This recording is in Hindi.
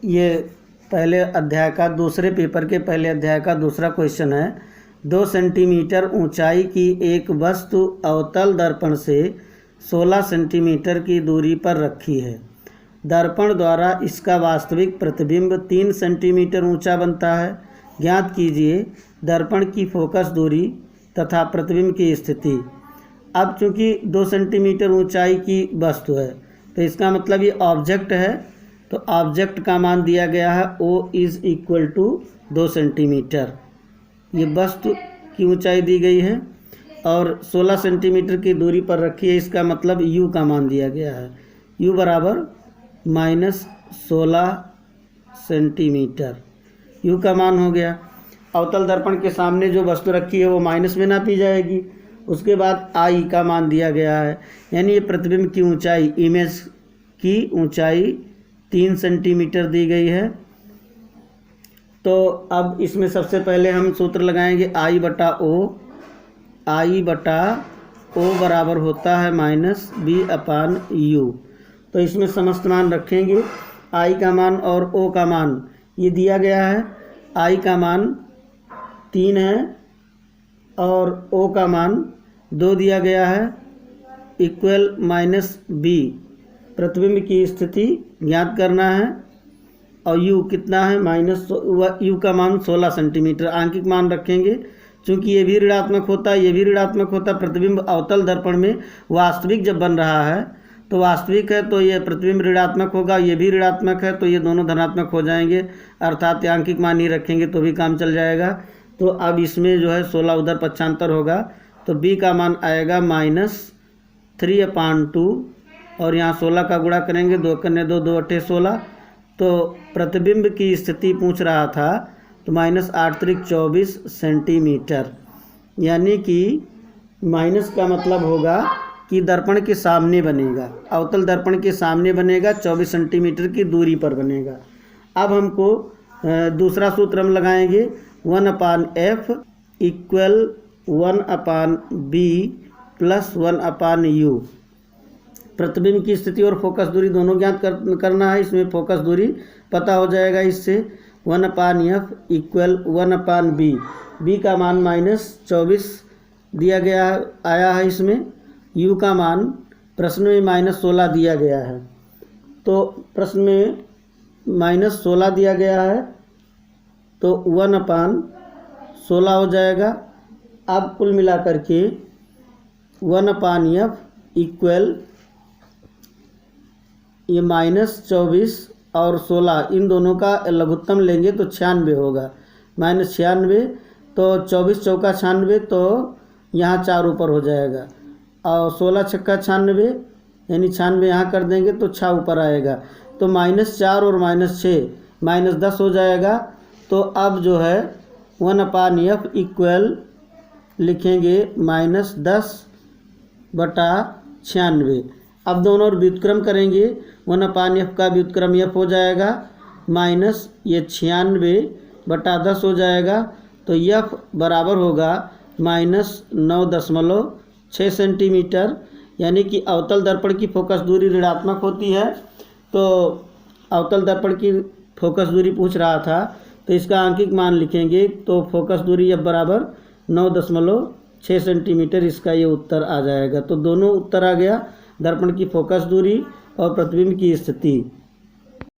ये पहले अध्याय का दूसरे पेपर के पहले अध्याय का दूसरा क्वेश्चन है। 2 सेंटीमीटर ऊंचाई की एक वस्तु अवतल दर्पण से 16 सेंटीमीटर की दूरी पर रखी है। दर्पण द्वारा इसका वास्तविक प्रतिबिंब 3 सेंटीमीटर ऊंचा बनता है। ज्ञात कीजिए दर्पण की फोकस दूरी तथा प्रतिबिंब की स्थिति। अब चूंकि 2 सेंटीमीटर ऊंचाई की वस्तु है तो इसका मतलब ये ऑब्जेक्ट है, तो ऑब्जेक्ट का मान दिया गया है O is equal to 2 centimetre. ये वस्तु की ऊंचाई दी गई है और 16 सेंटीमीटर की दूरी पर रखी है, इसका मतलब U का मान दिया गया है। U बराबर -16 सेंटीमीटर U का मान हो गया। अवतल दर्पण के सामने जो वस्तु रखी है वो माइनस में नापी जाएगी। उसके बाद I का मान दिया गया है, यानी ये प्रतिबिंब की ऊंचाई, इमेज की ऊंचाई 3 सेंटीमीटर दी गई है। तो अब इसमें सबसे पहले हम सूत्र लगाएंगे I बटा O बराबर होता है -B/U। तो इसमें समस्त मान रखेंगे। I का मान और O का मान ये दिया गया है। I का मान 3 है और O का मान 2 दिया गया है, इक्वल -B। प्रतिबिंब की स्थिति ज्ञात करना है और U कितना है U का मान 16 सेंटीमीटर। आंकिक मान रखेंगे, चूँकि ये भी ऋणात्मक होता है, ये भी ऋणात्मक होता है। प्रतिबिंब अवतल दर्पण में वास्तविक जब बन रहा है तो वास्तविक है तो ये प्रतिबिंब ऋणात्मक होगा, ये भी ऋणात्मक है तो ये दोनों धनात्मक हो जाएंगे, अर्थात आंकिक मान ही रखेंगे तो भी काम चल जाएगा। तो अब इसमें जो है 16 उधर पक्षांतर होगा तो B का मान आएगा -3/2 और यहाँ 16 का गुणा करेंगे, 2 कन्ने 2, 2 अट्ठे 16। तो प्रतिबिंब की स्थिति पूछ रहा था तो -8 त्रिक 24 सेंटीमीटर, यानी कि माइनस का मतलब होगा कि दर्पण के सामने बनेगा, अवतल दर्पण के सामने बनेगा, 24 सेंटीमीटर की दूरी पर बनेगा। अब हमको दूसरा सूत्र हम लगाएंगे 1/F equal 1/B plus 1/U। प्रतिबिंब की स्थिति और फोकस दूरी दोनों ज्ञात करना है। इसमें फोकस दूरी पता हो जाएगा इससे। 1/F equal 1/B। B का मान -24 दिया गया आया है इसमें। U का मान प्रश्न में -16 दिया गया है, तो प्रश्न में -16 दिया गया है तो 1/16 हो जाएगा। अब कुल मिलाकर के 1/F इक्वल ये -24 और 16 इन दोनों का लघुत्तम लेंगे तो 96 होगा। -96 तो 24 चौका 96, तो यहाँ 4 ऊपर हो जाएगा और 16 छक्का 96, यानी 96 यहाँ कर देंगे तो 6 ऊपर आएगा। तो -4 और -6 -10 हो जाएगा। तो अब जो है 1/F इक्वल लिखेंगे -10/96। अब दोनों और व्युत्क्रम करेंगे, 1/F का व्युत्क्रम F हो जाएगा माइनस ये 96/10 हो जाएगा। तो F बराबर होगा -9.6 सेंटीमीटर, यानी कि अवतल दर्पण की फोकस दूरी ऋणात्मक होती है। तो अवतल दर्पण की फोकस दूरी पूछ रहा था तो इसका आंकिक मान लिखेंगे तो फोकस दूरी F बराबर 9.6 सेंटीमीटर, इसका ये उत्तर आ जाएगा। तो दोनों उत्तर आ गया, दर्पण की फोकस दूरी और प्रतिबिंब की स्थिति।